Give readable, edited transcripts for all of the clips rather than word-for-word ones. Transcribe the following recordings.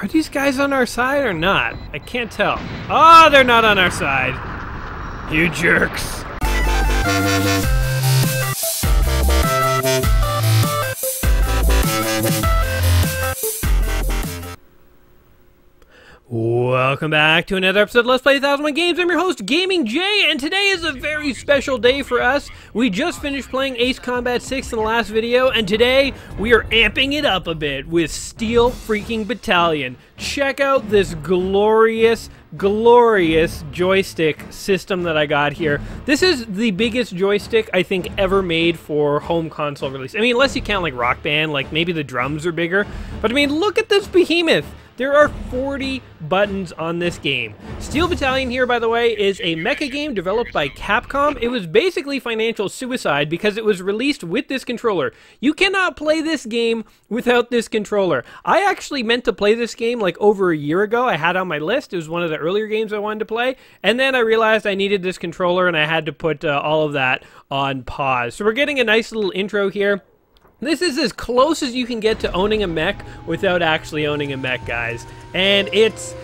Are these guys on our side or not? I can't tell. Oh, they're not on our side. You jerks. Welcome back to another episode of Let's Play 1001 Games. I'm your host, Gaming Jay, and today is a very special day for us. We just finished playing Ace Combat 6 in the last video, and today we are amping it up a bit with Steel freaking Battalion. Check out this glorious joystick system that I got here. This is the biggest joystick I think ever made for home console release. I mean, unless you count like Rock Band, like maybe the drums are bigger. But I mean, look at this behemoth. There are 40 buttons on this game. Steel Battalion here, by the way, is a mecha game developed by Capcom. It was basically financial suicide because it was released with this controller. You cannot play this game without this controller. I actually meant to play this game like over a year ago. I had it on my list. It was one of the earlier games I wanted to play. And then I realized I needed this controller and I had to put all of that on pause. So we're getting a nice little intro here. This is as close as you can get to owning a mech without actually owning a mech, guys. And it's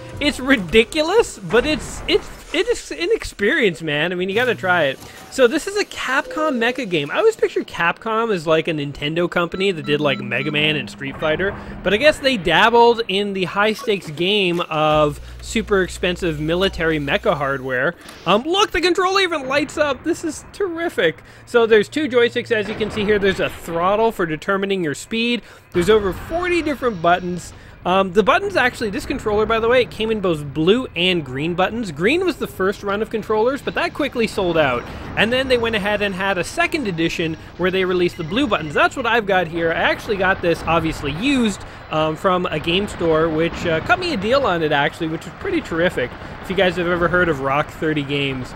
ridiculous, but it's an experience, man. I mean, you gotta try it. So this is a Capcom mecha game. I always picture Capcom as like a Nintendo company that did like Mega Man and Street Fighter, but I guess they dabbled in the high-stakes game of super expensive military mecha hardware. Look, the controller even lights up. This is terrific. So there's two joysticks, as you can see here. There's a throttle for determining your speed. There's over 40 different buttons. The buttons actually, this controller, by the way, it came in both blue and green buttons. Green was the first run of controllers, but that quickly sold out. And then they went ahead and had a second edition where they released the blue buttons. That's what I've got here. I actually got this, obviously, used from a game store, which cut me a deal on it, actually, which was pretty terrific. If you guys have ever heard of Rock 30 Games,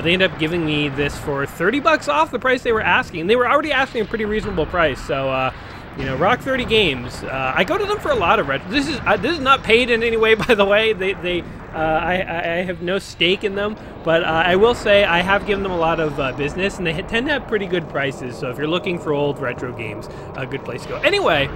they ended up giving me this for 30 bucks off the price they were asking. They were already asking a pretty reasonable price, so... you know, Rock 30 Games. I go to them for a lot of retro. This is not paid in any way, by the way. I have no stake in them, but I will say I have given them a lot of business, and they tend to have pretty good prices. So if you're looking for old retro games, a good place to go. Anyway,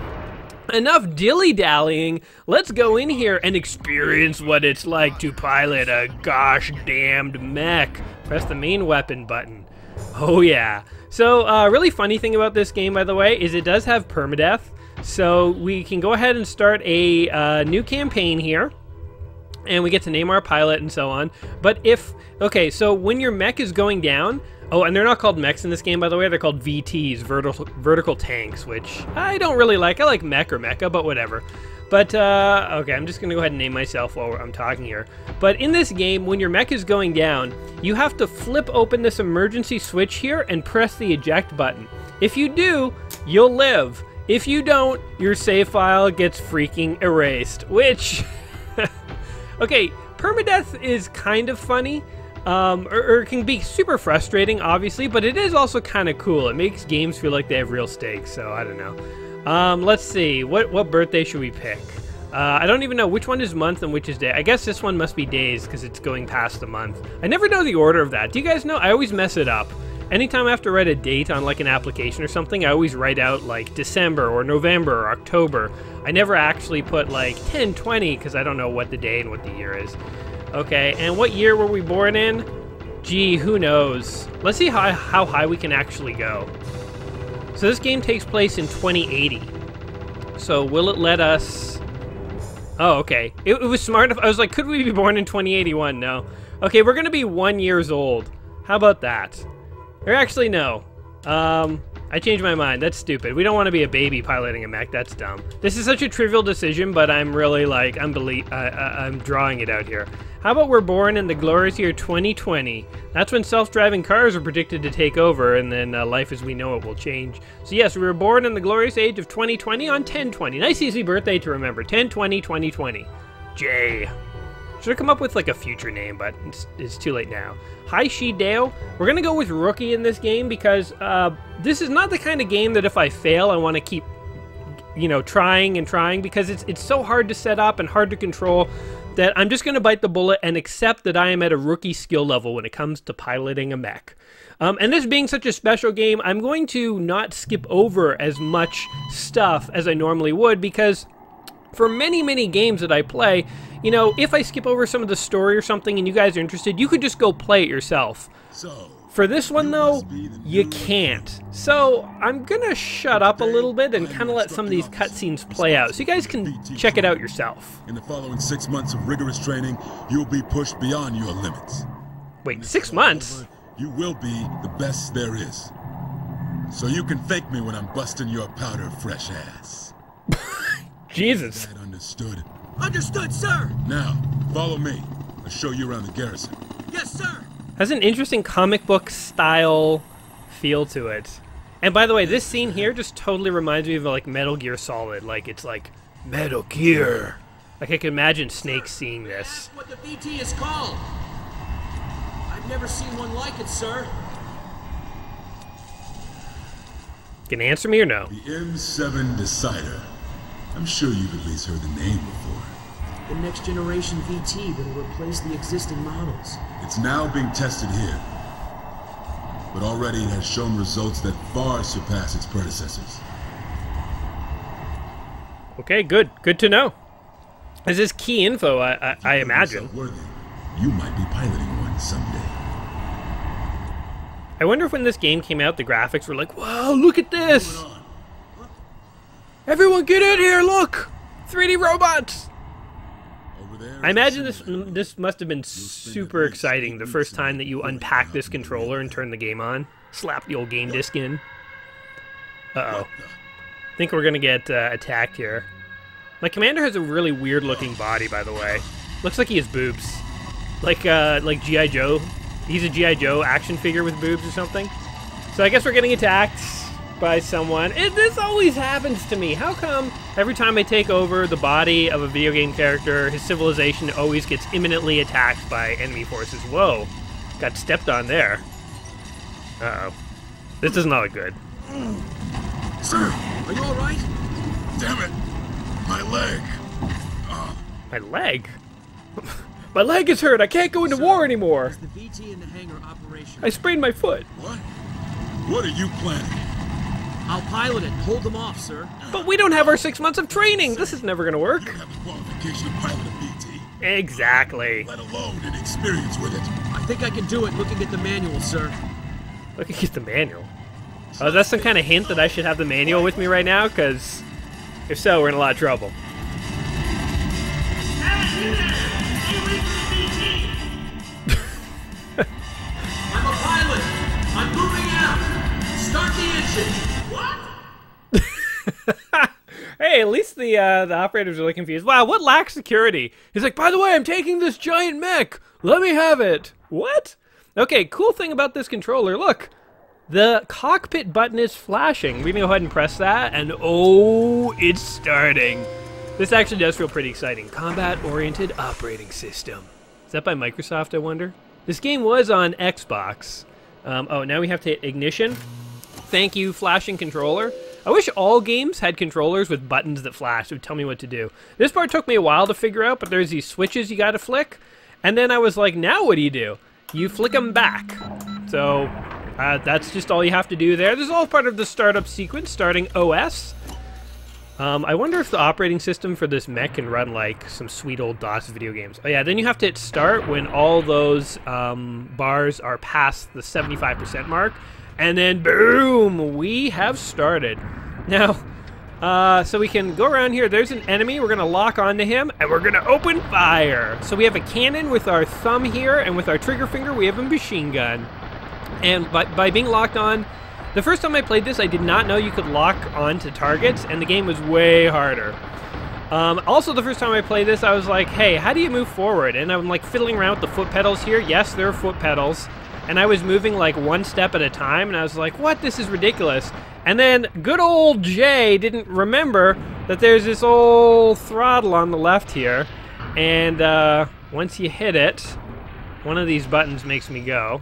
enough dilly-dallying. Let's go in here and experience what it's like to pilot a gosh-damned mech. Press the main weapon button. Oh yeah. So, really funny thing about this game, by the way, is it does have Perma Death. So we can go ahead and start a new campaign here. And we get to name our pilot and so on. But if... Okay, so when your mech is going down... Oh, and they're not called mechs in this game, by the way. They're called VTs, vertical tanks, which I don't really like. I like mech or mecha, but whatever. But, okay, I'm just going to go ahead and name myself while I'm talking here. But in this game, when your mech is going down, you have to flip open this emergency switch here and press the eject button. If you do, you'll live. If you don't, your save file gets freaking erased, which... Okay, permadeath is kind of funny. Or it can be super frustrating, obviously, but it is also kind of cool. It makes games feel like they have real stakes, so I don't know. Let's see. What birthday should we pick? I don't even know which one is month and which is day. I guess this one must be days because it's going past the month. I never know the order of that. Do you guys know? I always mess it up. Anytime I have to write a date on like an application or something, I always write out like December or November or October. I never actually put like 10/20 because I don't know what the day and what the year is. Okay, and what year were we born in? Gee, who knows? Let's see how high we can actually go. So this game takes place in 2080. So will it let us... Oh, okay. It was smart. I was like, could we be born in 2081? No. Okay, we're going to be 1 year old. How about that? Or actually, no. I changed my mind. That's stupid. We don't want to be a baby piloting a mech. That's dumb. This is such a trivial decision, but I'm really like, I'm drawing it out here. How about we're born in the glorious year 2020? That's when self-driving cars are predicted to take over, and then life as we know it will change. So yes, we were born in the glorious age of 2020 on 10/20. Nice easy birthday to remember. 10/20/2020. Jay. Should have come up with like a future name, but it's too late now. Hi, Shideo. We're gonna go with Rookie in this game because this is not the kind of game that if I fail, I want to keep, you know, trying and trying, because it's so hard to set up and hard to control that I'm just gonna bite the bullet and accept that I am at a rookie skill level when it comes to piloting a mech. And this being such a special game, I'm going to not skip over as much stuff as I normally would, because for many, many games that I play, you know, if I skip over some of the story or something and you guys are interested, you could just go play it yourself. For this one, though, you can't. So I'm gonna shut up a little bit and kind of let some of these cutscenes play out so you guys can check it out yourself. In the following 6 months of rigorous training, you'll be pushed beyond your limits. Wait, 6 months? You will be the best there is. So you can thank me when I'm busting your powder fresh ass. Jesus. That understood? Understood, sir! Now, follow me. I'll show you around the garrison. Yes, sir! Has an interesting comic book style feel to it. And by the way, this scene here just totally reminds me of like Metal Gear Solid. Like, it's like, Metal Gear. Like, I can imagine Snake seeing this. Ask what the VT is called. I've never seen one like it, sir. Can you answer me or no? The M7 Decider. I'm sure you've at least heard the name before. The next generation VT that'll replace the existing models. It's now being tested here. But already it has shown results that far surpass its predecessors. Okay, good. Good to know. This is key info, I imagine. Worthy, you might be piloting one someday. I wonder if when this game came out, the graphics were like, wow, look at this! Everyone get in here, look! 3D robots! I imagine this must have been super exciting the first time that you unpack this controller and turn the game on. Slap the old game disc in. Uh-oh. I think we're gonna get attacked here. My commander has a really weird looking body, by the way. Looks like he has boobs. Like G.I. Joe. He's a G.I. Joe action figure with boobs or something. So I guess we're getting attacked by someone. This always happens to me. How come every time I take over the body of a video game character, his civilization always gets imminently attacked by enemy forces? Whoa. Got stepped on there. Uh-oh. This does not look good. Sir, are you alright? Damn it! My leg! My leg? My leg is hurt. I can't go into war anymore. Is the VT in the hangar operational? I sprained my foot. What? What are you planning? I'll pilot it. Hold them off, sir. But we don't have our 6 months of training. This is never going to work. You don't have the qualification to pilot a VT. Exactly. Let alone an experience with it. I think I can do it looking at the manual, sir. Look at the manual. Oh, is that some kind of hint that I should have the manual with me right now? Because if so, we're in a lot of trouble. I'm a pilot. I'm moving out. Start the engine. What? Hey, at least the operators are really confused. Wow, what lacks security? He's like, by the way, I'm taking this giant mech. Let me have it. What? Okay, cool thing about this controller, look. The cockpit button is flashing. We're gonna go ahead and press that, and oh, it's starting. This actually does feel pretty exciting. Combat-oriented operating system. Is that by Microsoft, I wonder? This game was on Xbox. Oh, now we have to hit ignition. Thank you, flashing controller. I wish all games had controllers with buttons that flash. It would tell me what to do. This part took me a while to figure out, but there's these switches you gotta flick. And then I was like, now what do? You flick them back. So that's just all you have to do there. This is all part of the startup sequence, starting OS. I wonder if the operating system for this mech can run like some sweet old DOS video games. Oh yeah, then you have to hit start when all those bars are past the 75% mark. And then boom, we have started. Now, so we can go around here. There's an enemy. We're gonna lock onto him and we're gonna open fire. So we have a cannon with our thumb here, and with our trigger finger we have a machine gun. And by being locked on, the first time I played this, I did not know you could lock on to targets, and the game was way harder. Also, the first time I played this, I was like, hey, how do you move forward? And I'm like fiddling around with the foot pedals here. Yes, there are foot pedals. And I was moving like one step at a time, and I was like, what? This is ridiculous. And then good old Jay didn't remember that there's this old throttle on the left here. And once you hit it, one of these buttons makes me go.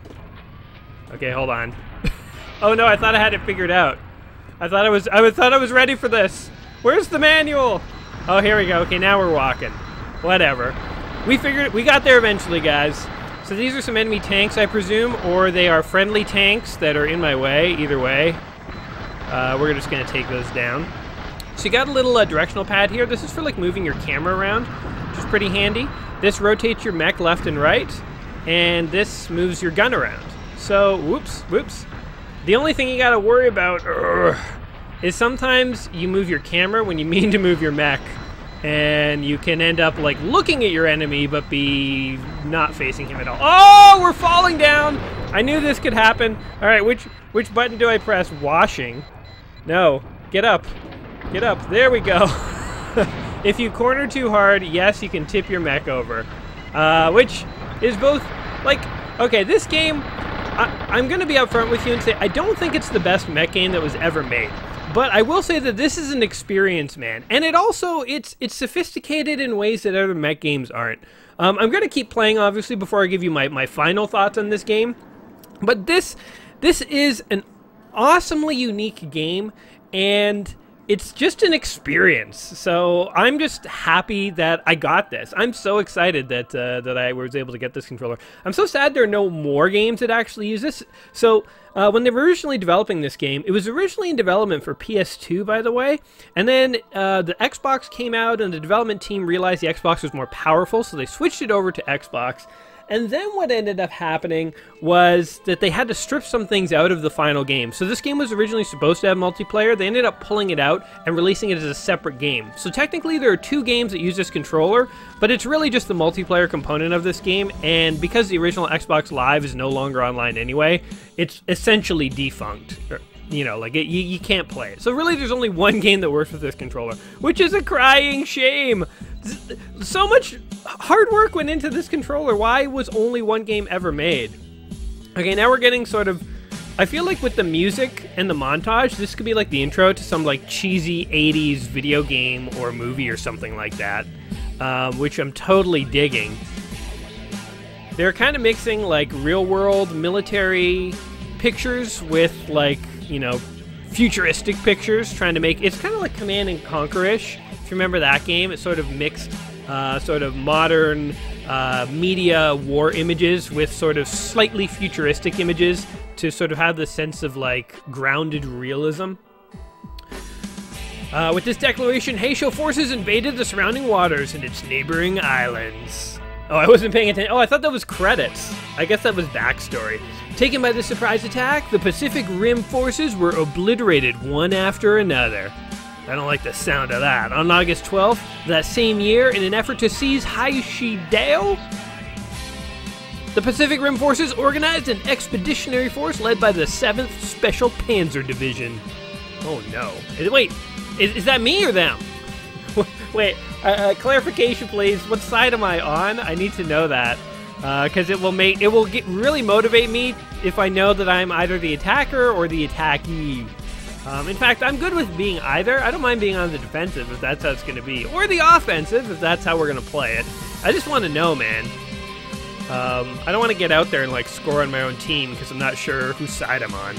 Okay, hold on. Oh no, I thought I had it figured out. I thought I was ready for this. Where's the manual? Oh, here we go. Okay, now we're walking. Whatever. We got there eventually, guys. So these are some enemy tanks, I presume, or they are friendly tanks that are in my way. Either way, we're just gonna take those down. So you got a little directional pad here. This is for like moving your camera around, which is pretty handy. This rotates your mech left and right, and this moves your gun around. So, whoops. The only thing you gotta worry about is sometimes you move your camera when you mean to move your mech, and you can end up like looking at your enemy but be not facing him at all. Oh, we're falling down! I knew this could happen. All right, which button do I press? Washing. No, get up. Get up. There we go. If you corner too hard, yes, you can tip your mech over. Which is both, like, okay, this game, I'm going to be upfront with you and say I don't think it's the best mech game that was ever made. But I will say that this is an experience, man. And it also, it's sophisticated in ways that other mech games aren't. I'm going to keep playing, obviously, before I give you my final thoughts on this game. But this is an awesomely unique game, and it's just an experience. So I'm just happy that I got this. I'm so excited that that I was able to get this controller. I'm so sad there are no more games that actually use this. So when they were originally developing this game, it was originally in development for PS2, by the way. And then the Xbox came out, and the development team realized the Xbox was more powerful, so they switched it over to Xbox. And then what ended up happening was that they had to strip some things out of the final game. So this game was originally supposed to have multiplayer. They ended up pulling it out and releasing it as a separate game. So technically there are 2 games that use this controller, but it's really just the multiplayer component of this game. And because the original Xbox Live is no longer online anyway, it's essentially defunct. You know, like you can't play it. So really there's only one game that works with this controller, which is a crying shame. So much hard work went into this controller. Why was only one game ever made? Okay, now we're getting sort of, I feel like with the music and the montage, this could be like the intro to some like cheesy 80s video game or movie or something like that, which I'm totally digging. They're kind of mixing like real world military pictures with like, you know, futuristic pictures, trying to make, it's kind of like Command and Conquer-ish. If you remember that game, it sort of mixed sort of modern media war images with sort of slightly futuristic images to sort of have the sense of like grounded realism. With this declaration, Heisho forces invaded the surrounding waters and its neighboring islands. Oh, I wasn't paying attention. Oh, I thought that was credits. I guess that was backstory. Taken by the surprise attack, the Pacific Rim forces were obliterated one after another. I don't like the sound of that. On August 12th, that same year, in an effort to seize Haishidao, the Pacific Rim forces organized an expeditionary force led by the 7th Special Panzer Division. Oh no. Wait, is that me or them? Wait, clarification please. What side am I on? I need to know that. Because it will really motivate me if I know that I'm either the attacker or the attackee. In fact, I'm good with being either. I don't mind being on the defensive if that's how it's going to be. Or the offensive if that's how we're going to play it. I just want to know, man. I don't want to get out there and like score on my own team because I'm not sure whose side I'm on.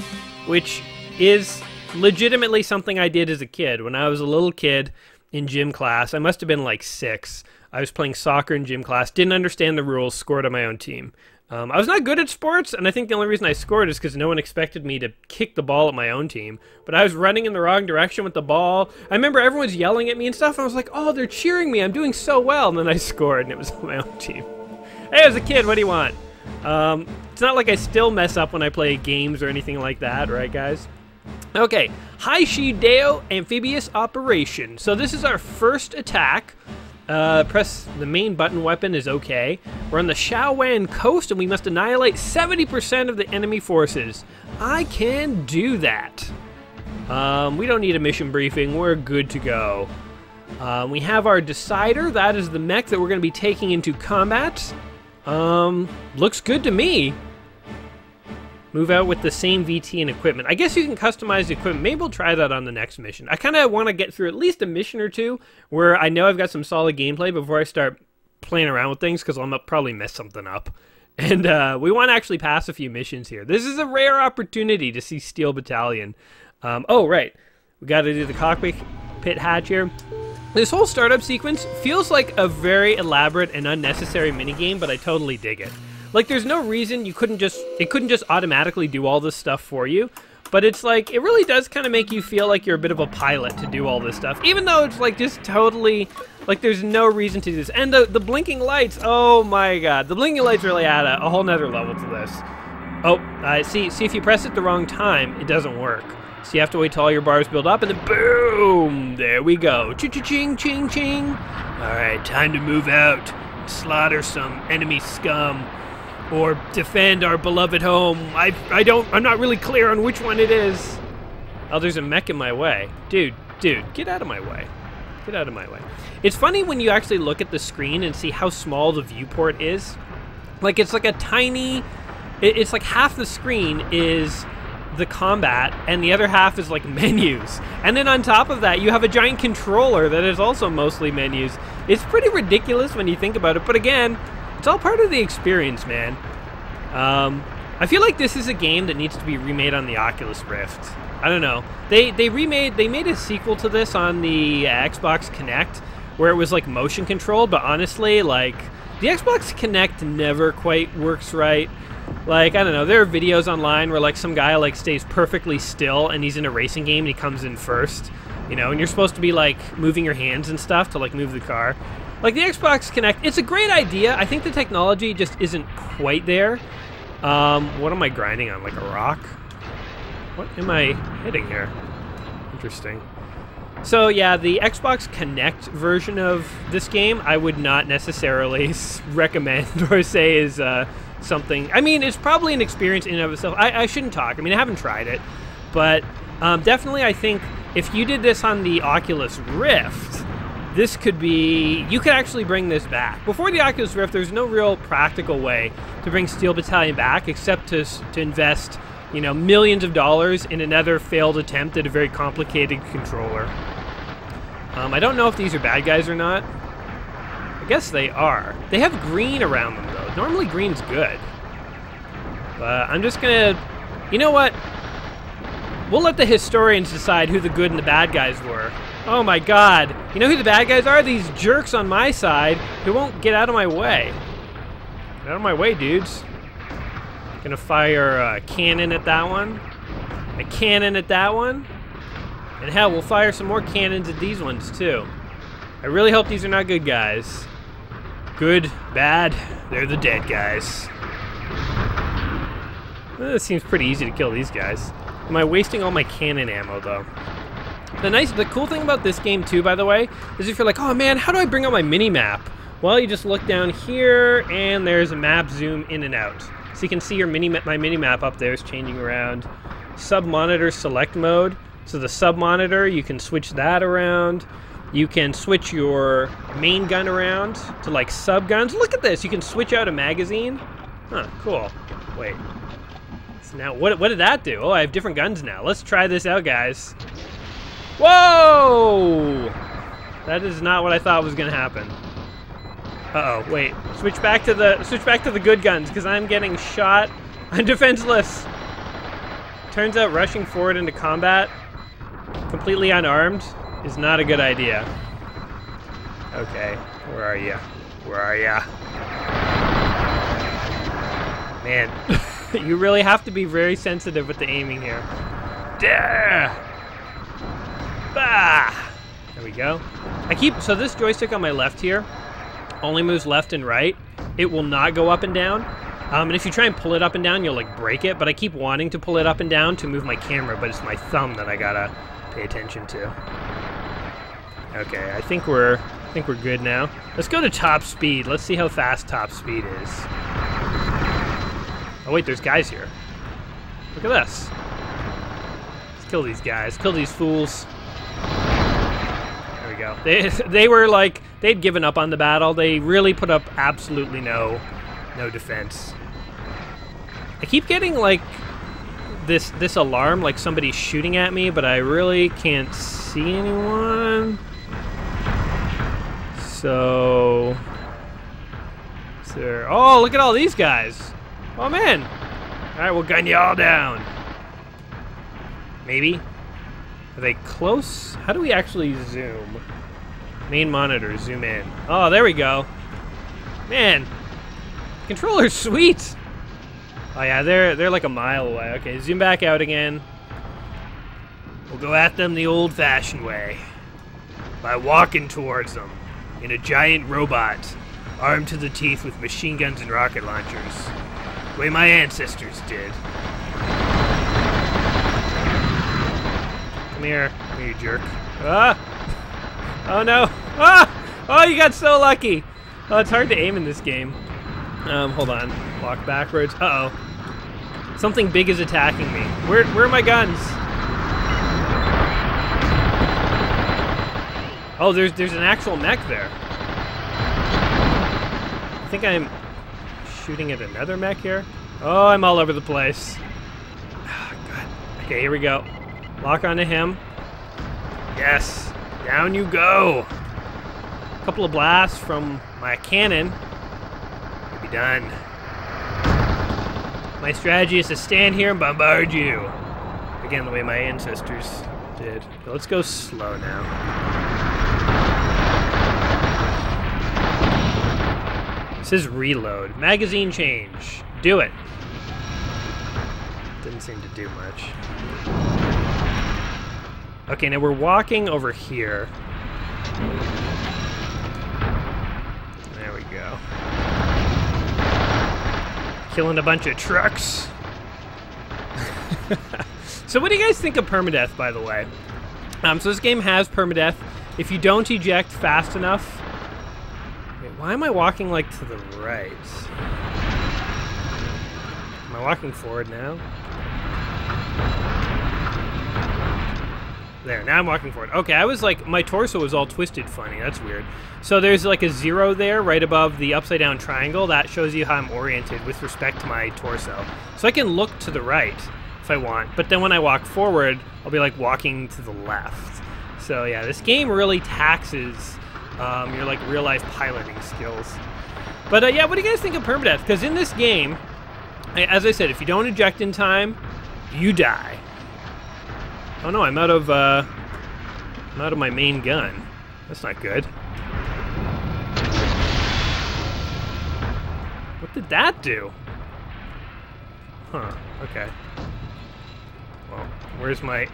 Which is legitimately something I did as a kid. When I was a little kid in gym class, I must have been like 6. I was playing soccer in gym class, didn't understand the rules, scored on my own team. I was not good at sports, and I think the only reason I scored is because no one expected me to kick the ball at my own team. But I was running in the wrong direction with the ball. I remember everyone was yelling at me and stuff, and I was like, oh, they're cheering me. I'm doing so well. And then I scored, and it was my own team. Hey, as a kid, what do you want? It's not like I still mess up when I play games or anything like that, right, guys? Okay, Haishidao Amphibious Operation. So this is our first attack. Press the main button weapon is okay. We're on the Shaowan coast and we must annihilate 70% of the enemy forces. I can do that. We don't need a mission briefing. We're good to go. We have our Decider. That is the mech that we're going to be taking into combat. Looks good to me. Move out with the same VT and equipment. I guess you can customize the equipment. Maybe we'll try that on the next mission. I kind of want to get through at least a mission or two where I know I've got some solid gameplay before I start playing around with things because I'll probably mess something up. And we want to actually pass a few missions here. This is a rare opportunity to see Steel Battalion. Oh, right. We got to do the cockpit hatch here. This whole startup sequence feels like a very elaborate and unnecessary minigame, but I totally dig it. Like, there's no reason it couldn't just automatically do all this stuff for you. But it's like, it really does kind of make you feel like you're a bit of a pilot to do all this stuff. Even though it's like just totally, like there's no reason to do this. And the blinking lights, oh my god. The blinking lights really add a whole nother level to this. Oh, see if you press it the wrong time, it doesn't work. So you have to wait till all your bars build up and then boom! There we go. Ching, ching, ching. Alright, time to move out. Slaughter some enemy scum. Or defend our beloved home. I'm not really clear on which one it is. Oh, there's a mech in my way. Dude, get out of my way. Get out of my way. It's funny when you actually look at the screen and see how small the viewport is. Like, it's like a tiny... It's like half the screen is the combat, and the other half is like menus. And then on top of that, you have a giant controller that is also mostly menus. It's pretty ridiculous when you think about it, but again, it's all part of the experience, man. I feel like this is a game that needs to be remade on the Oculus Rift. I don't know. They made a sequel to this on the Xbox Kinect, where it was like motion controlled, but honestly, like, the Xbox Kinect never quite works right. Like, I don't know, there are videos online where like some guy like stays perfectly still and he's in a racing game and he comes in first, you know, and you're supposed to be like moving your hands and stuff to like move the car. Like the Xbox Kinect, it's a great idea. I think the technology just isn't quite there. What am I grinding on? Like a rock? What am I hitting here? Interesting. So yeah, the Xbox Kinect version of this game, I would not necessarily recommend or say is something. I mean, it's probably an experience in and of itself. I shouldn't talk. I mean, I haven't tried it, but definitely I think if you did this on the Oculus Rift, this could be, you could actually bring this back. Before the Oculus Rift, there's no real practical way to bring Steel Battalion back except to invest, you know, millions of dollars in another failed attempt at a very complicated controller. I don't know if these are bad guys or not. I guess they are. They have green around them, though. Normally green's good. But I'm just gonna, you know what? We'll let the historians decide who the good and the bad guys were. Oh my god. You know who the bad guys are? These jerks on my side who won't get out of my way. Get out of my way, dudes. Gonna fire a cannon at that one. A cannon at that one. And hell, we'll fire some more cannons at these ones, too. I really hope these are not good guys. Good, bad, they're the dead guys. It seems pretty easy to kill these guys. Am I wasting all my cannon ammo, though? The cool thing about this game too, by the way, is if you're like, oh man, how do I bring out my mini-map? Well, you just look down here, and there's a map zoom in and out. So you can see your my mini-map up there is changing around. Sub-monitor select mode. So the sub-monitor, you can switch that around. You can switch your main gun around to like sub-guns. Look at this, you can switch out a magazine. Huh, cool. Wait. So now, what did that do? Oh, I have different guns now. Let's try this out, guys. Whoa! That is not what I thought was gonna happen. Uh-oh, wait. Switch back to the good guns, because I'm getting shot. I'm defenseless. Turns out rushing forward into combat, completely unarmed, is not a good idea. Okay, where are ya? Where are ya? Man, you really have to be very sensitive with the aiming here. There! Bah! There we go. So this joystick on my left here only moves left and right. It will not go up and down. And if you try and pull it up and down, you'll like break it, but I keep wanting to pull it up and down to move my camera, but it's my thumb that I gotta pay attention to. Okay, I think we're good now. Let's go to top speed. Let's see how fast top speed is. Oh wait, there's guys here. Look at this. Let's kill these guys. Kill these fools. There we go. They were like, they'd given up on the battle. They really put up absolutely no defense. I keep getting like this alarm, like somebody's shooting at me, but I really can't see anyone. So, is there, oh, look at all these guys. Oh man. All right, we'll gun you all down. Maybe. Are they close? How do we actually zoom? Main monitor, zoom in. Oh, there we go. Man, controller's sweet. Oh yeah, they're like a mile away. Okay, zoom back out again. We'll go at them the old-fashioned way. By walking towards them in a giant robot, armed to the teeth with machine guns and rocket launchers. The way my ancestors did. Come here, you jerk. Ah! Oh no! Ah! Oh, you got so lucky! Oh, it's hard to aim in this game. Hold on. Walk backwards. Uh-oh. Something big is attacking me. Where are my guns? Oh, there's an actual mech there. I think I'm shooting at another mech here. Oh, I'm all over the place. Oh, God. Okay, here we go. Lock onto him. Yes. Down you go. A couple of blasts from my cannon. You'll be done. My strategy is to stand here and bombard you. Again, the way my ancestors did. But let's go slow now. It says reload. Magazine change. Do it. Didn't seem to do much. Okay, now we're walking over here. There we go. Killing a bunch of trucks. So what do you guys think of permadeath, by the way? So this game has permadeath. If you don't eject fast enough... Wait, why am I walking, like, to the right? Am I walking forward now? There, now I'm walking forward. Okay, I was like, my torso was all twisted funny. That's weird. So there's like a 0 there right above the upside down triangle. That shows you how I'm oriented with respect to my torso. So I can look to the right if I want. But then when I walk forward, I'll be like walking to the left. So yeah, this game really taxes your like real life piloting skills. But yeah, what do you guys think of permadeath? Because in this game, as I said, if you don't eject in time, you die. Oh no, I'm out of my main gun. That's not good. What did that do? Huh, okay. Well, where's my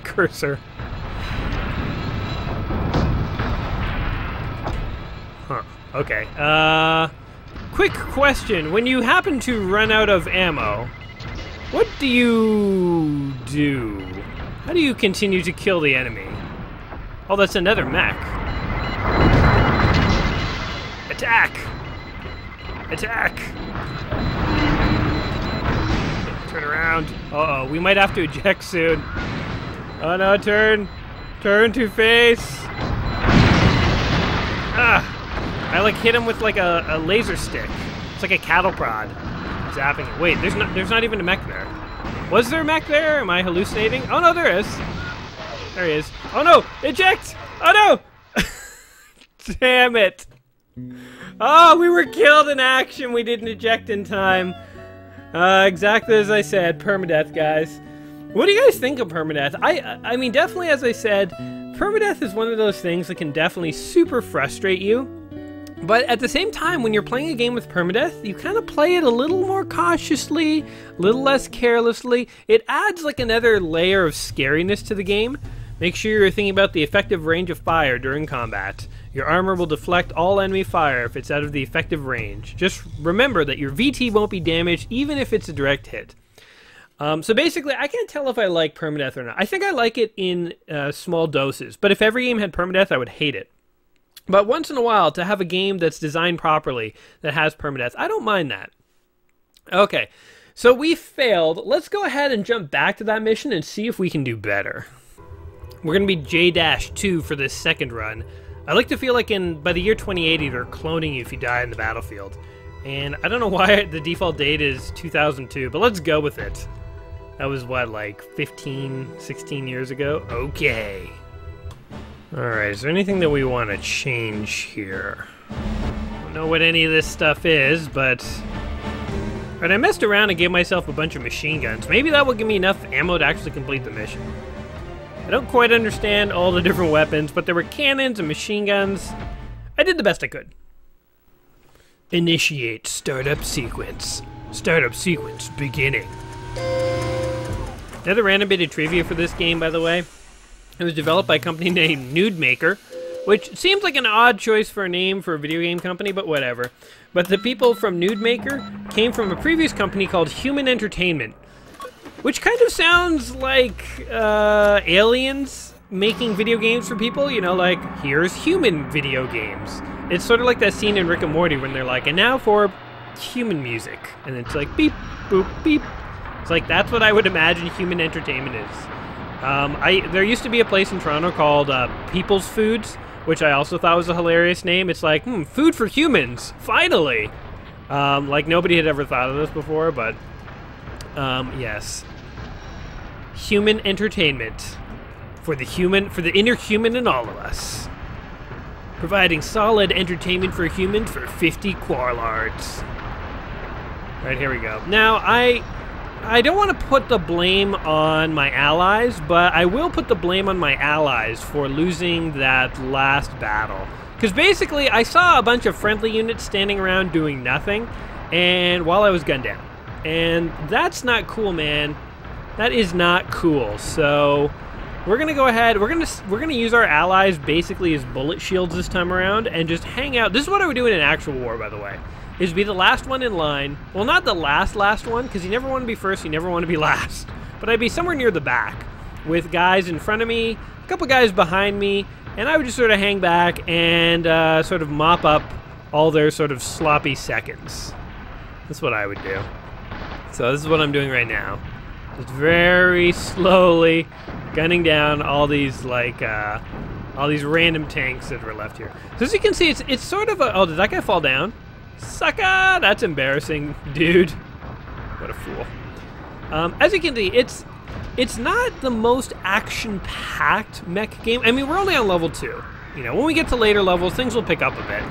cursor? Huh, okay. Quick question. When you happen to run out of ammo, what do you do? How do you continue to kill the enemy? Oh, that's another mech. Attack! Attack! Turn around. Uh-oh, we might have to eject soon. Oh no, turn! Turn to face! Ah! I like hit him with like a laser stick. It's like a cattle prod. Zapping it. Wait, there's not even a mech there. Was there a mech there? Am I hallucinating? Oh no, there is. There he is. Oh no! Eject! Oh no! Damn it! Oh, we were killed in action. We didn't eject in time. Exactly as I said. Permadeath, guys. What do you guys think of permadeath? I mean, definitely, as I said, permadeath is one of those things that can definitely super frustrate you. But at the same time, when you're playing a game with permadeath, you kind of play it a little more cautiously, a little less carelessly. It adds like another layer of scariness to the game. Make sure you're thinking about the effective range of fire during combat. Your armor will deflect all enemy fire if it's out of the effective range. Just remember that your VT won't be damaged even if it's a direct hit. So basically, I can't tell if I like permadeath or not. I think I like it in small doses, but if every game had permadeath, I would hate it. But once in a while, to have a game that's designed properly that has permadeath, I don't mind that. Okay, so we failed. Let's go ahead and jump back to that mission and see if we can do better. We're going to be J-2 for this second run. I like to feel like by the year 2080, they're cloning you if you die in the battlefield. And I don't know why the default date is 2002, but let's go with it. That was, what, like 15, 16 years ago? Okay. Alright, is there anything that we want to change here? I don't know what any of this stuff is, but... Alright, I messed around and gave myself a bunch of machine guns. Maybe that will give me enough ammo to actually complete the mission. I don't quite understand all the different weapons, but there were cannons and machine guns. I did the best I could. Initiate startup sequence. Startup sequence beginning. Another random bit of trivia for this game, by the way. It was developed by a company named Nude Maker, which seems like an odd choice for a name for a video game company, but whatever. But the people from Nude Maker came from a previous company called Human Entertainment, which kind of sounds like aliens making video games for people, you know, like, here's human video games. It's sort of like that scene in Rick and Morty when they're like, and now for human music. And it's like, beep, boop, beep. It's like, that's what I would imagine Human Entertainment is. There used to be a place in Toronto called People's Foods, which I also thought was a hilarious name. It's like, food for humans, finally. Like nobody had ever thought of this before, but yes. Human Entertainment for the inner human in all of us. Providing solid entertainment for humans for 50 quarlards. Right, here we go. Now, I don't want to put the blame on my allies, but I will put the blame on my allies for losing that last battle. Because basically, I saw a bunch of friendly units standing around doing nothing, and while I was gunned down. And that's not cool, man. That is not cool. So we're gonna go ahead. We're gonna use our allies basically as bullet shields this time around, and just hang out. This is what I would do in an actual war, by the way. Is be the last one in line. Well, not the last one, because you never want to be first, you never want to be last. But I'd be somewhere near the back, with guys in front of me, a couple guys behind me, and I would just sort of hang back and sort of mop up all their sort of sloppy seconds. That's what I would do. So this is what I'm doing right now. Just very slowly gunning down all these, like, all these random tanks that were left here. So as you can see, it's sort of a... Oh, did that guy fall down? Sucker! That's embarrassing, dude. What a fool. As you can see, it's not the most action-packed mech game. I mean, we're only on level 2. You know, when we get to later levels, things will pick up a bit.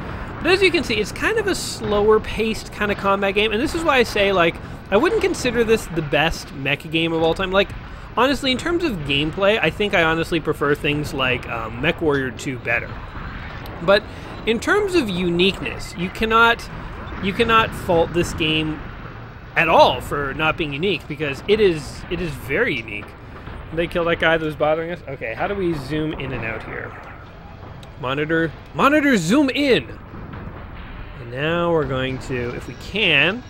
But as you can see, it's kind of a slower-paced kind of combat game, and this is why I say, like, I wouldn't consider this the best mech game of all time. Like, honestly, in terms of gameplay, I think I honestly prefer things like MechWarrior 2 better. But in terms of uniqueness, you cannot fault this game at all for not being unique, because it is very unique. Did they kill that guy that was bothering us? Okay, how do we zoom in and out here? Monitor zoom in. And now we're going to, if we can.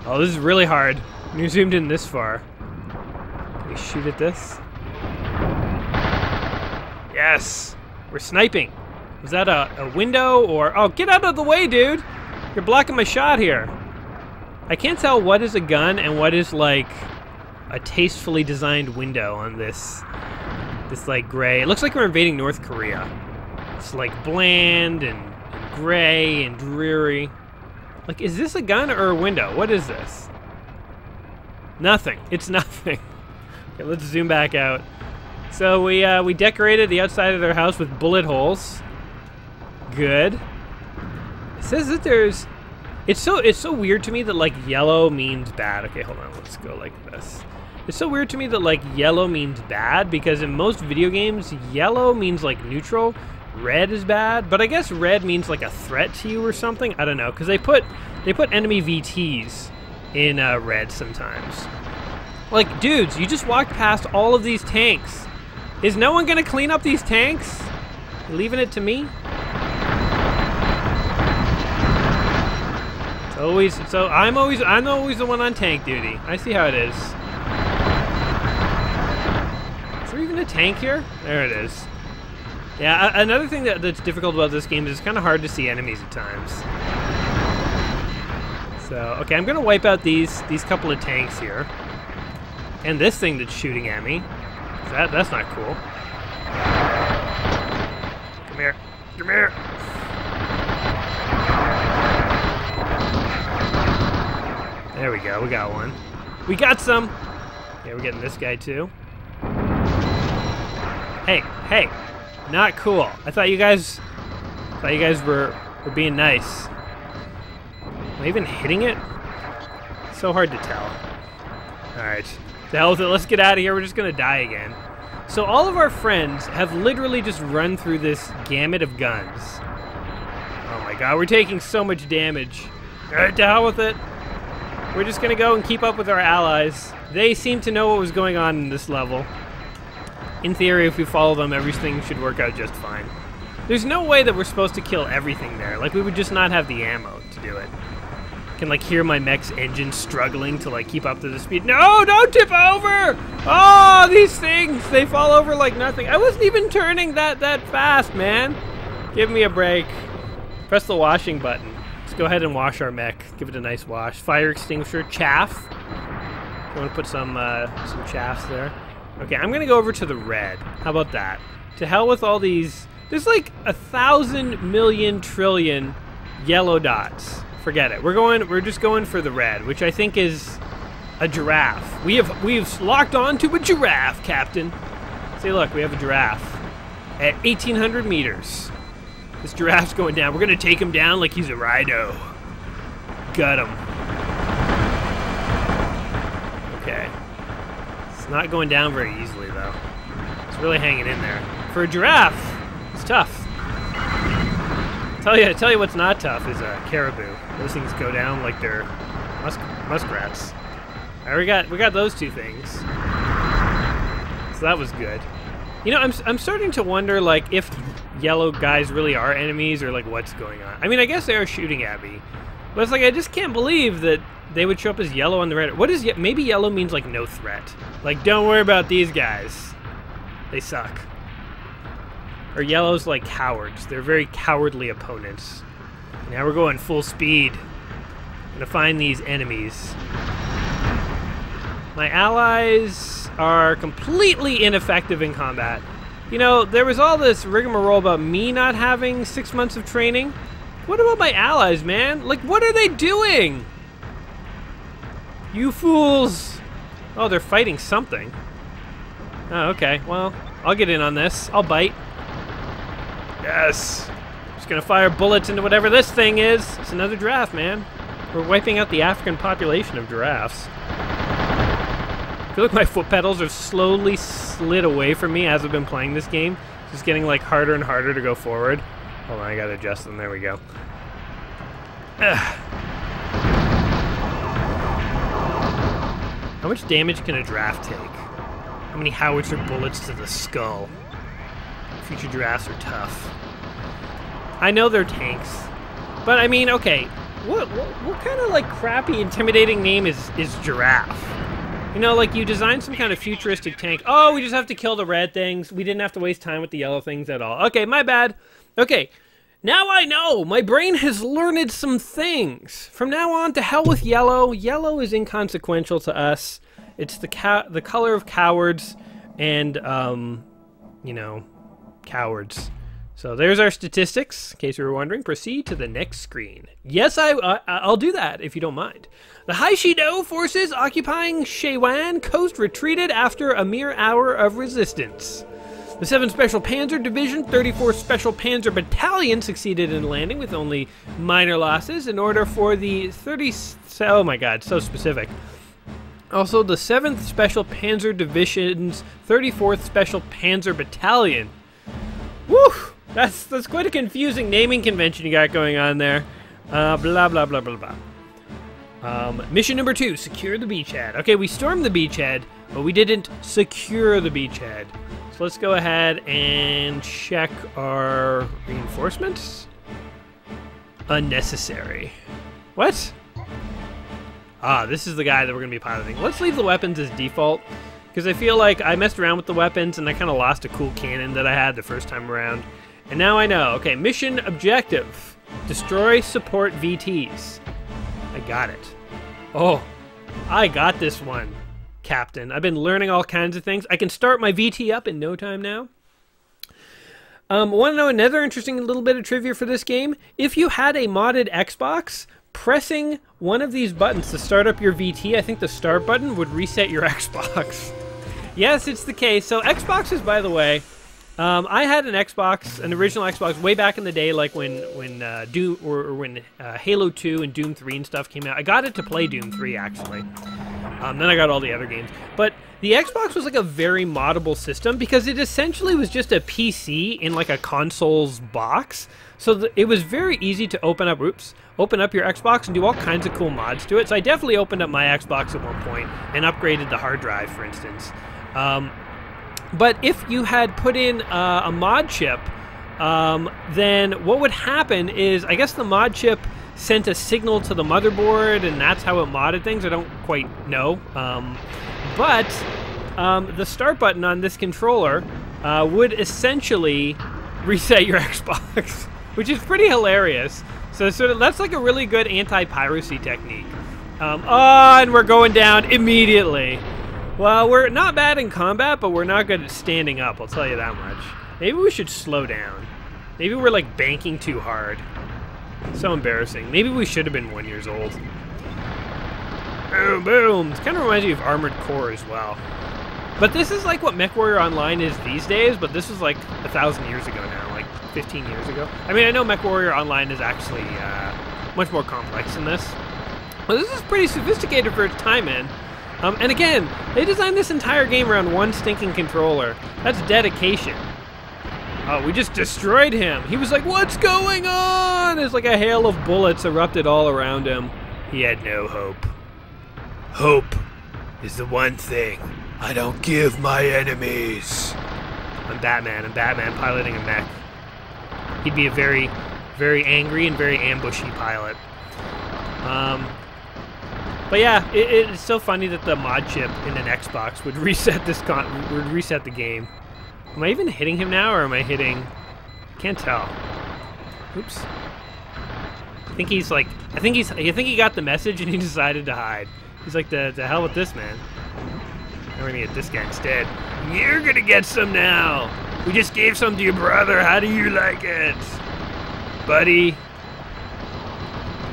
Oh, this is really hard when you're zoomed in this far. Can we shoot at this? Yes, we're sniping. Was that a window or... Oh, get out of the way, dude! You're blocking my shot here. I can't tell what is a gun and what is, like, a tastefully designed window on this like, gray... It looks like we're invading North Korea. It's, like, bland and gray and dreary. Like, is this a gun or a window? What is this? Nothing. It's nothing. Okay, let's zoom back out. So we decorated the outside of their house with bullet holes. Good. It says that there's... It's so weird to me that, like, yellow means bad. Okay, hold on. Let's go like this. It's so weird to me that, like, yellow means bad, because in most video games, yellow means, like, neutral. Red is bad, but I guess red means, like, a threat to you or something. I don't know, because they put enemy VTs in red sometimes. Like, dudes, you just walked past all of these tanks. Is no one gonna clean up these tanks? You leaving it to me? I'm always the one on tank duty. I see how it is. Is there even a tank here? There it is. Yeah, another thing that's difficult about this game is it's kind of hard to see enemies at times. So, okay, I'm gonna wipe out these couple of tanks here. And this thing that's shooting at me. That's not cool. Come here. Come here. There we go, we got one. We got some! Yeah, we're getting this guy too. Hey, not cool. I thought you guys were being nice. Am I even hitting it? So hard to tell. Alright, the hell with it, let's get out of here, we're just gonna die again. So all of our friends have literally just run through this gamut of guns. Oh my god, we're taking so much damage. Alright, to hell with it. We're just gonna go and keep up with our allies. They seem to know what was going on in this level. In theory, if we follow them, everything should work out just fine. There's no way that we're supposed to kill everything there. Like, we would just not have the ammo to do it. I can, like, hear my mech's engine struggling to, like, keep up to the speed. No, don't tip over! Oh, these things, they fall over like nothing. I wasn't even turning that fast, man. Give me a break. Press the washing button. Let's go ahead and wash our mech. Give it a nice wash. Fire extinguisher, chaff. I want to put some chaffs there. Okay, I'm gonna go over to the red. How about that? To hell with all these. There's like 1,000 million trillion yellow dots. Forget it. We're just going for the red, which I think is a giraffe. We've locked on to a giraffe, Captain. See, look, we have a giraffe at 1,800 meters. This giraffe's going down. We're gonna take him down like he's a rhino. Got him. Okay. It's not going down very easily though. It's really hanging in there. For a giraffe, it's tough. Tell you what's not tough is a caribou. Those things go down like they're muskrats. All right, we got those two things. So that was good. You know, I'm starting to wonder like if yellow guys really are enemies or like what's going on. I mean, I guess they are shooting at me, but it's like I just can't believe that they would show up as yellow on the red. What is maybe yellow means like no threat. Like don't worry about these guys. They suck. Or yellow's like cowards. They're very cowardly opponents. Now we're going full speed. I'm gonna find these enemies. My allies are completely ineffective in combat. You know, there was all this rigmarole about me not having 6 months of training. What about my allies, man? Like, what are they doing? You fools! Oh, they're fighting something. Oh, okay. Well, I'll get in on this. I'll bite. Yes! Just gonna fire bullets into whatever this thing is. It's another giraffe, man. We're wiping out the African population of giraffes. I feel like my foot pedals have slowly slid away from me as I've been playing this game. It's just getting like harder and harder to go forward. Hold on, I gotta adjust them. There we go. Ugh. How much damage can a giraffe take? How many howitzer bullets to the skull? Future giraffes are tough. I know they're tanks, but I mean, okay, what kind of like crappy, intimidating name is giraffe? You know, like you design some kind of futuristic tank. Oh, we just have to kill the red things. We didn't have to waste time with the yellow things at all. Okay, my bad. Okay, now I know. My brain has learned some things. From now on, to hell with yellow. Yellow is inconsequential to us. It's the color of cowards and, you know, cowards. So there's our statistics, in case you were wondering. Proceed to the next screen. Yes, I'll do that, if you don't mind. The Haishido forces occupying Shaywan Coast retreated after a mere hour of resistance. The 7th Special Panzer Division, 34th Special Panzer Battalion succeeded in landing with only minor losses in order for the 30th... Oh my god, so specific. Also, the 7th Special Panzer Division's 34th Special Panzer Battalion. Woo! That's quite a confusing naming convention you got going on there. Blah, blah, blah, blah, blah. Mission number 2, secure the beachhead. Okay, we stormed the beachhead, but we didn't secure the beachhead. So let's go ahead and check our reinforcements. Unnecessary. What? Ah, this is the guy that we're going to be piloting. Let's leave the weapons as default, because I feel like I messed around with the weapons and I kind of lost a cool cannon that I had the first time around. And now I know. Okay, mission objective. Destroy support VTs. I got it. Oh, I got this one, Captain. I've been learning all kinds of things. I can start my VT up in no time now. Want to know another interesting little bit of trivia for this game? If you had a modded Xbox, pressing one of these buttons to start up your VT, I think the start button would reset your Xbox. Yes, it's the case. So Xboxes, by the way, I had an Xbox, an original Xbox, way back in the day, like when Doom or when Halo 2 and Doom 3 and stuff came out. I got it to play Doom 3 actually. Then I got all the other games. But the Xbox was like a very moddable system because it essentially was just a PC in like a console's box. So it was very easy to open up your Xbox and do all kinds of cool mods to it. So I definitely opened up my Xbox at one point and upgraded the hard drive, for instance. But if you had put in a mod chip, then what would happen is, I guess the mod chip sent a signal to the motherboard, and that's how it modded things. I don't quite know. But the start button on this controller would essentially reset your Xbox, which is pretty hilarious. So that's like a really good anti-piracy technique. And we're going down immediately. Well, we're not bad in combat, but we're not good at standing up, I'll tell you that much. Maybe we should slow down. Maybe we're like banking too hard. So embarrassing. Maybe we should have been 1 year old. Boom, boom. It kind of reminds me of Armored Core as well. But this is like what MechWarrior Online is these days, but this was like 1,000 years ago now, like 15 years ago. I mean, I know MechWarrior Online is actually much more complex than this. But this is pretty sophisticated for its time, man. And again, they designed this entire game around one stinking controller. That's dedication. Oh, we just destroyed him. He was like, what's going on? There's like a hail of bullets erupted all around him. He had no hope. Hope is the one thing I don't give my enemies. I'm Batman piloting a mech. He'd be a very, very angry and very ambushy pilot. But yeah, it's so funny that the mod chip in an Xbox would reset the game. Am I even hitting him now, or am I hitting? Can't tell. Oops. I think he got the message and he decided to hide. He's like, the hell with this, man. We're gonna get this guy instead. You're gonna get some now. We just gave some to your brother. How do you like it, buddy?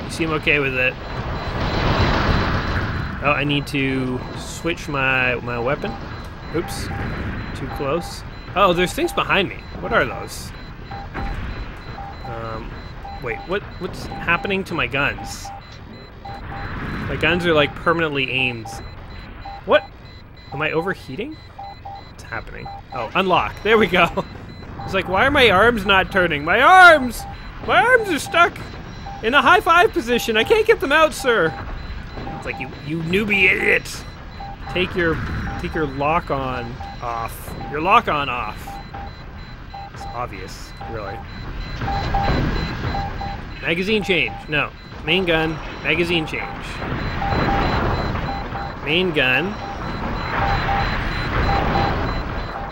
You seem okay with it. Oh, I need to switch my weapon. Oops, too close. Oh, there's things behind me. What are those? Wait, what's happening to my guns? My guns are like permanently aimed. What? Am I overheating? What's happening? Oh, unlock. There we go. It's like, why are my arms not turning? My arms! My arms are stuck in a high five position. I can't get them out, sir. It's like, you newbie idiot. Take your lock on off. Your lock on off. It's obvious, really. Magazine change. No. Main gun. Magazine change. Main gun.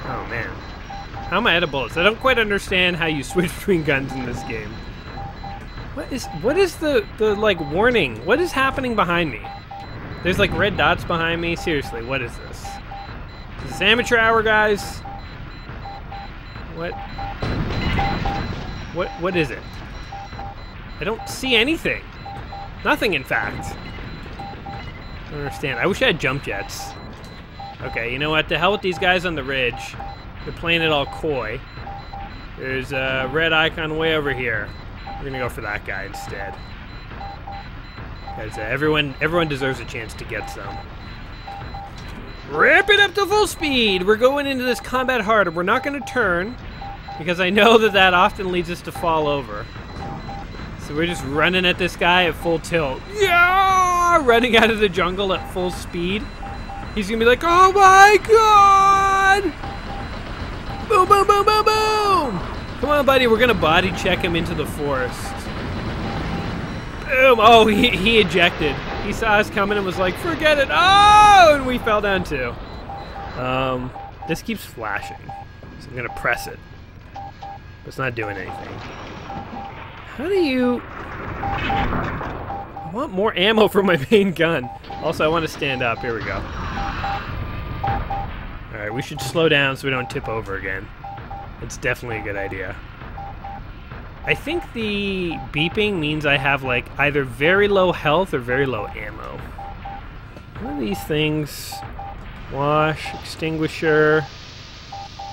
Oh man. How am I out of bullets? I don't quite understand how you switch between guns in this game. What is the like warning? What is happening behind me? There's like red dots behind me. Seriously, what is this? Is this amateur hour, guys? What is it? I don't see anything. Nothing, in fact. I don't understand. I wish I had jump jets. Okay, you know what? To hell with these guys on the ridge. They're playing it all coy. There's a red icon way over here. We're gonna go for that guy instead. Because everyone deserves a chance to get some. Ramp it up to full speed! We're going into this combat hard. We're not gonna turn, because I know that often leads us to fall over. So we're just running at this guy at full tilt. Yeah! Running out of the jungle at full speed. He's gonna be like, oh my god! Boom, boom, boom, boom, boom! Come on, buddy, we're gonna body check him into the forest. Boom! Oh, he ejected. He saw us coming and was like, forget it! Oh! And we fell down too. This keeps flashing. So I'm gonna press it. But it's not doing anything. How do you... I want more ammo for my main gun. Also, I want to stand up. Here we go. Alright, we should slow down so we don't tip over again. It's definitely a good idea. I think the beeping means I have like either very low health or very low ammo. What are these things? Wash, extinguisher.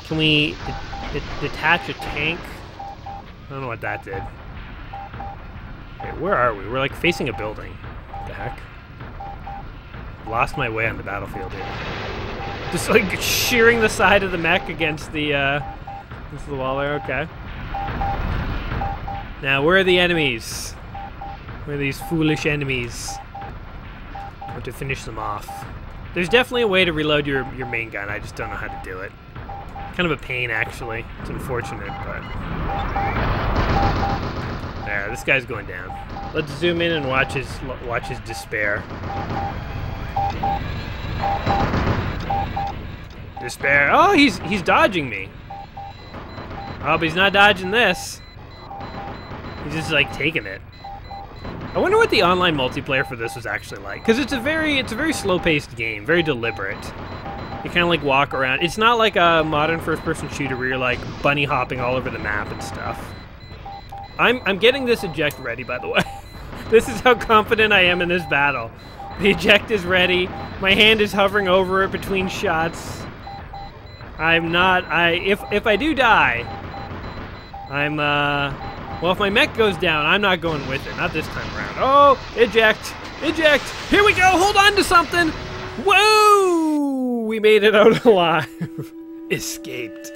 Can we detach a tank? I don't know what that did. Okay, where are we? We're like facing a building. What the heck? Lost my way on the battlefield here. Just like shearing the side of the mech against the wall there. Okay. Now, where are the enemies? Where are these foolish enemies? I want to finish them off. There's definitely a way to reload your main gun. I just don't know how to do it. Kind of a pain, actually. It's unfortunate, but... There, this guy's going down. Let's zoom in and watch his despair. Despair. Oh, he's dodging me. Oh, but he's not dodging this. He's just like taking it. I wonder what the online multiplayer for this was actually like, because it's a very slow-paced game, very deliberate. You kind of like walk around. It's not like a modern first-person shooter where you're like bunny hopping all over the map and stuff. I'm getting this eject ready, by the way. This is how confident I am in this battle. The eject is ready. My hand is hovering over it between shots. I'm not. If I do die, I'm well, if my mech goes down, I'm not going with it. Not this time around. Oh, eject! Eject! Here we go! Hold on to something! Whoa! We made it out alive. Escaped.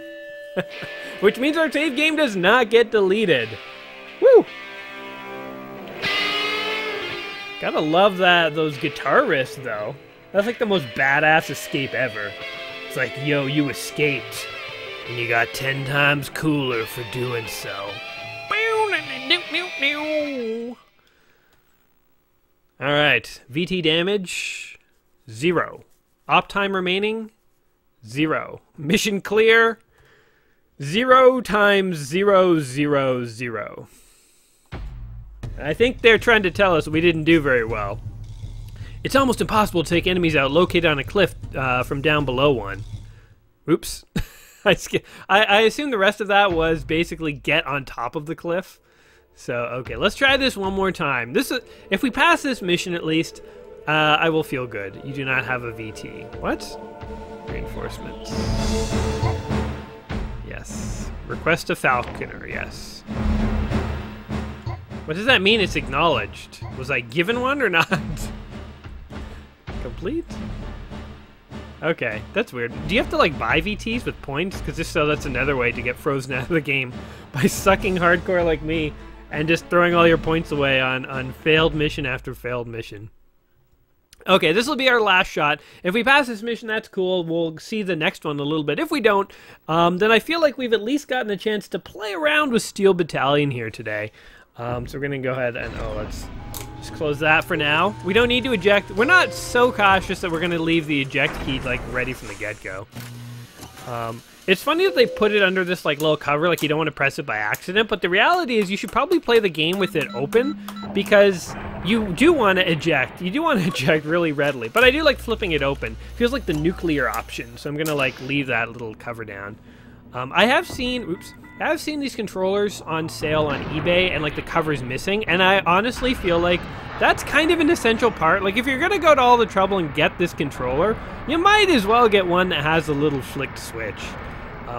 Which means our save game does not get deleted. Woo! Gotta love those guitar riffs, though. That's like the most badass escape ever. It's like, yo, you escaped, and you got 10 times cooler for doing so. Alright, VT damage, 0. Op time remaining, 0. Mission clear, 0 times 0, 0, 0. I think they're trying to tell us we didn't do very well. It's almost impossible to take enemies out located on a cliff from down below one. Oops. I assume the rest of that was basically get on top of the cliff. So, okay, let's try this one more time. If we pass this mission at least, I will feel good. You do not have a VT. What? Reinforcements. Yes. Request a falconer, yes. What does that mean it's acknowledged? Was I given one or not? Complete? Okay, that's weird. Do you have to like buy VTs with points? Because if so, that's another way to get frozen out of the game by sucking hardcore like me and just throwing all your points away on failed mission after failed mission. Okay, this will be our last shot. If we pass this mission, that's cool. We'll see the next one a little bit. If we don't, then I feel like we've at least gotten a chance to play around with Steel Battalion here today. So we're going to go ahead and, let's just close that for now. We don't need to eject. We're not so cautious that we're going to leave the eject key, like, ready from the get-go. It's funny that they put it under this, like, little cover, like you don't want to press it by accident, but the reality is you should probably play the game with it open, because you do want to eject. You do want to eject really readily, but I do like flipping it open. Feels like the nuclear option, so I'm going to, like, leave that little cover down. I have seen these controllers on sale on eBay, and like the cover's missing, and I honestly feel like that's kind of an essential part. Like if you're gonna go to all the trouble and get this controller, you might as well get one that has a little flicked switch.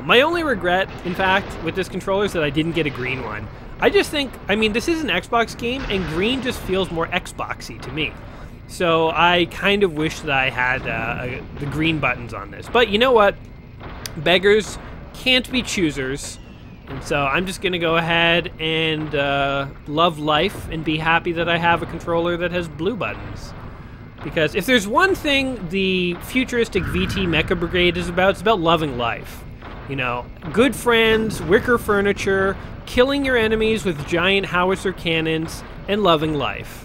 My only regret, in fact, with this controller is that I didn't get a green one. I just think, I mean, this is an Xbox game, and green just feels more Xboxy to me. So I kind of wish that I had the green buttons on this. But you know what? Beggars can't be choosers. And so I'm just going to go ahead and love life and be happy that I have a controller that has blue buttons. Because if there's one thing the futuristic VT Mecha Brigade is about, it's about loving life. You know, good friends, wicker furniture, killing your enemies with giant howitzer cannons, and loving life.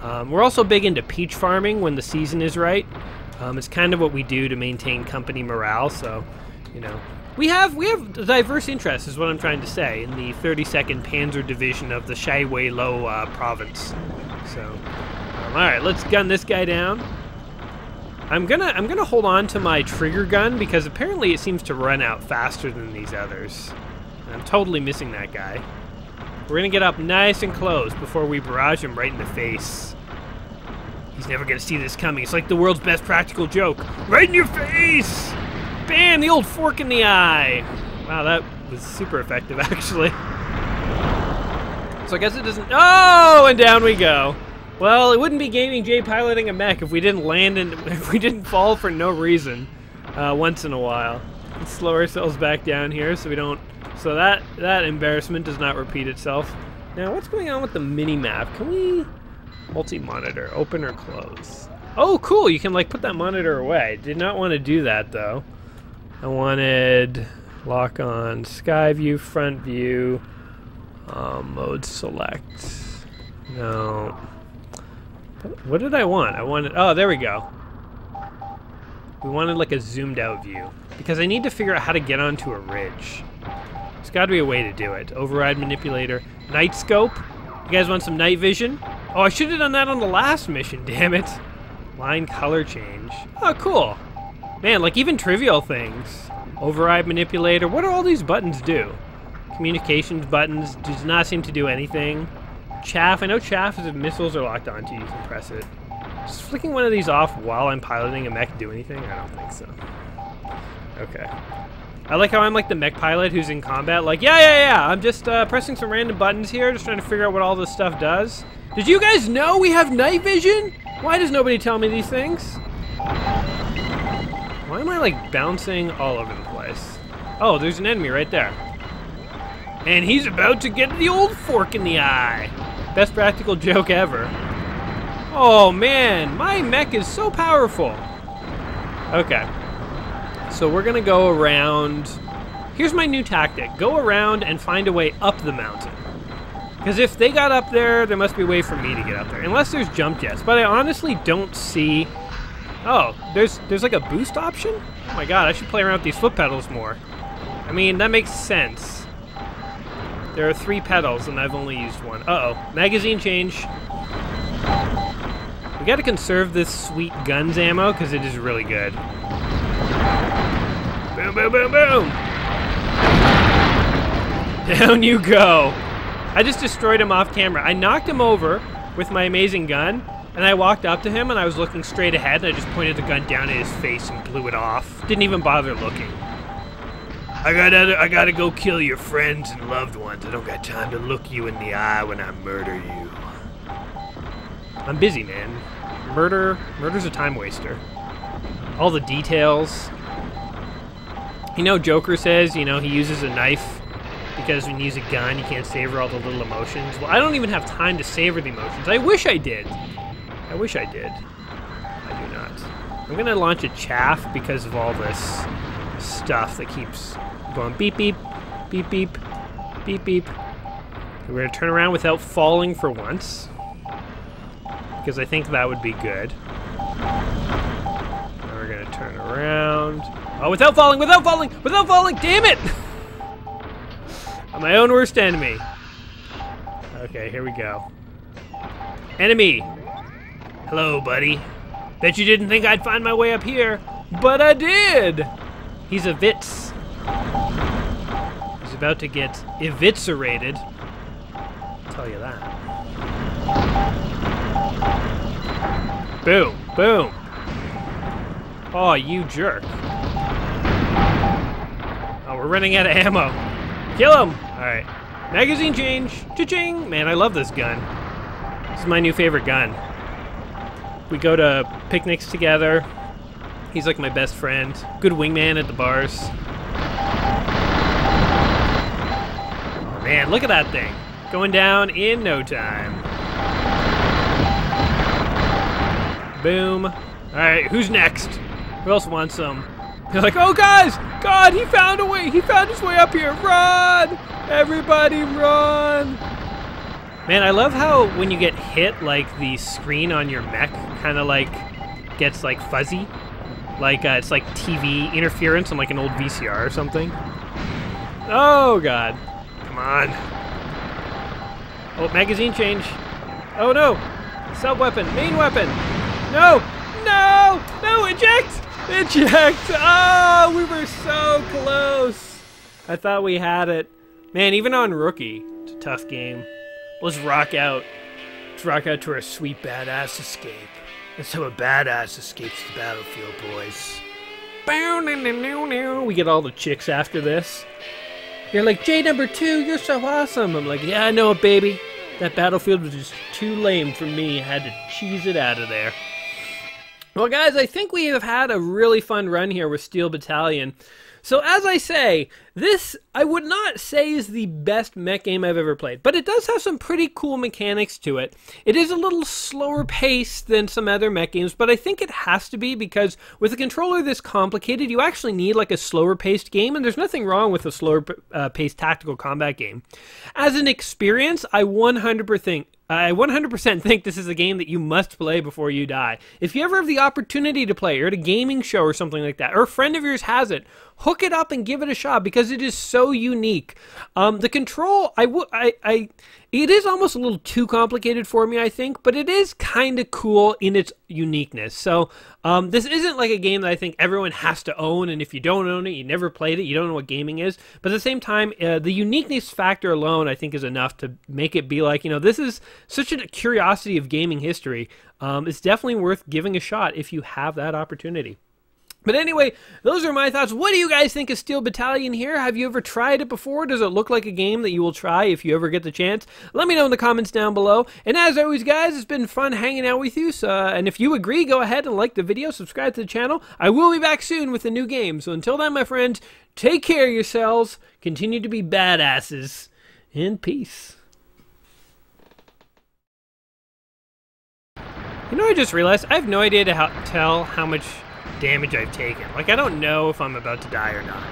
We're also big into peach farming when the season is right. It's kind of what we do to maintain company morale, so, you know. We have diverse interests, is what I'm trying to say, in the 32nd Panzer Division of the Shaiwei-Lo province. So, all right, let's gun this guy down. I'm gonna hold on to my trigger gun because apparently it seems to run out faster than these others. And I'm totally missing that guy. We're gonna get up nice and close before we barrage him right in the face. He's never gonna see this coming. It's like the world's best practical joke. Right in your face! Bam! The old fork in the eye! Wow, that was super effective, actually. So I guess it doesn't... Oh! And down we go. Well, it wouldn't be Gaming Jay piloting a mech if we didn't land and if we didn't fall for no reason once in a while. Let's slow ourselves back down here so we don't... So that embarrassment does not repeat itself. Now, what's going on with the mini-map? Can we... Multi-monitor, open or close? Oh, cool, you can, like, put that monitor away. Did not want to do that, though. I wanted lock on sky view, front view, mode select. No. What did I want? I wanted... Oh, there we go. We wanted, like, a zoomed-out view. Because I need to figure out how to get onto a ridge. There's got to be a way to do it. Override manipulator. Night scope. You guys want some night vision? Oh, I should have done that on the last mission, damn it. Line color change. Oh, cool. Man, like even trivial things. Override manipulator. What do all these buttons do? Communications buttons does not seem to do anything. Chaff. I know chaff is if missiles are locked onto, you can press it. Does flicking one of these off while I'm piloting a mech do anything? I don't think so. Okay. I like how I'm like the mech pilot who's in combat, like, yeah, I'm just pressing some random buttons here, just trying to figure out what all this stuff does. Did you guys know we have night vision? Why does nobody tell me these things? Why am I like bouncing all over the place? Oh, there's an enemy right there. And he's about to get the old fork in the eye. Best practical joke ever. Oh man, my mech is so powerful. Okay. So we're gonna go around. Here's my new tactic. Go around and find a way up the mountain. Because if they got up there, there must be a way for me to get up there. Unless there's jump jets. But I honestly don't see... Oh, there's like a boost option? Oh my god, I should play around with these foot pedals more. I mean, that makes sense. There are 3 pedals and I've only used 1. Uh-oh. Magazine change. We gotta conserve this sweet guns ammo because it is really good. Boom, boom, boom, boom! Down you go. I just destroyed him off camera. I knocked him over with my amazing gun, and I walked up to him and I was looking straight ahead and I just pointed the gun down at his face and blew it off. Didn't even bother looking. I gotta go kill your friends and loved ones. I don't got time to look you in the eye when I murder you. I'm busy, man. Murder's a time waster. All the details. You know, Joker says, you know, he uses a knife because when you use a gun, you can't savor all the little emotions. Well, I don't even have time to savor the emotions. I wish I did. I wish I did. I do not. I'm gonna launch a chaff because of all this stuff that keeps going beep, beep, beep, beep, beep, beep. We're gonna turn around without falling for once, because I think that would be good. Now we're gonna turn around. Oh, without falling, without falling, without falling, damn it! I'm my own worst enemy. Okay, here we go. Enemy. Hello, buddy. Bet you didn't think I'd find my way up here, but I did! He's a Vitz. He's about to get eviscerated. I'll tell you that. Boom, boom. Oh, you jerk. Oh, we're running out of ammo. Kill him! Alright. Magazine change. Cha-ching! Man, I love this gun. This is my new favorite gun. We go to picnics together. He's like my best friend. Good wingman at the bars. Oh man, look at that thing. Going down in no time. Boom. Alright, who's next? Who else wants some? They're like, oh guys! God, he found a way! He found his way up here! Run! Everybody run! Man, I love how when you get hit, like the screen on your mech kind of like gets like fuzzy. Like it's like TV interference on like an old VCR or something. Oh god. Come on. Oh, magazine change. Oh no! Sub-weapon, main weapon! No! No! No, eject! Eject! Oh, we were so close! I thought we had it. Man, even on Rookie, it's a tough game. Let's rock out. Let's rock out to our sweet badass escape. That's how a badass escapes the battlefield, boys. We get all the chicks after this. You're like, J2, you're so awesome. I'm like, yeah, I know it, baby. That battlefield was just too lame for me. I had to cheese it out of there. Well, guys, I think we have had a really fun run here with Steel Battalion. So as I say, this I would not say is the best mech game I've ever played, but it does have some pretty cool mechanics to it. It is a little slower paced than some other mech games, but I think it has to be because with a controller this complicated, you actually need like a slower paced game, and there's nothing wrong with a slower paced tactical combat game. As an experience, I 100% think this is a game that you must play before you die. If you ever have the opportunity to play, or at a gaming show or something like that, or a friend of yours has it, hook it up and give it a shot because it is so unique. The control, it is almost a little too complicated for me, I think, but it is kind of cool in its uniqueness. So this isn't like a game that I think everyone has to own, and if you don't own it, you never played it, you don't know what gaming is. But at the same time, the uniqueness factor alone, I think, is enough to make it be like, this is such a curiosity of gaming history. It's definitely worth giving a shot if you have that opportunity. But anyway, those are my thoughts. What do you guys think of Steel Battalion here? Have you ever tried it before? Does it look like a game that you will try if you ever get the chance? Let me know in the comments down below. And as always, guys, it's been fun hanging out with you. And if you agree, go ahead and like the video, subscribe to the channel. I will be back soon with a new game. So until then, my friends, take care of yourselves, continue to be badasses, and peace. I just realized I have no idea to tell how much damage I've taken. Like, I don't know if I'm about to die or not.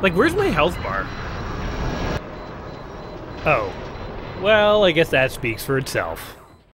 Like, where's my health bar? Oh. Well, I guess that speaks for itself.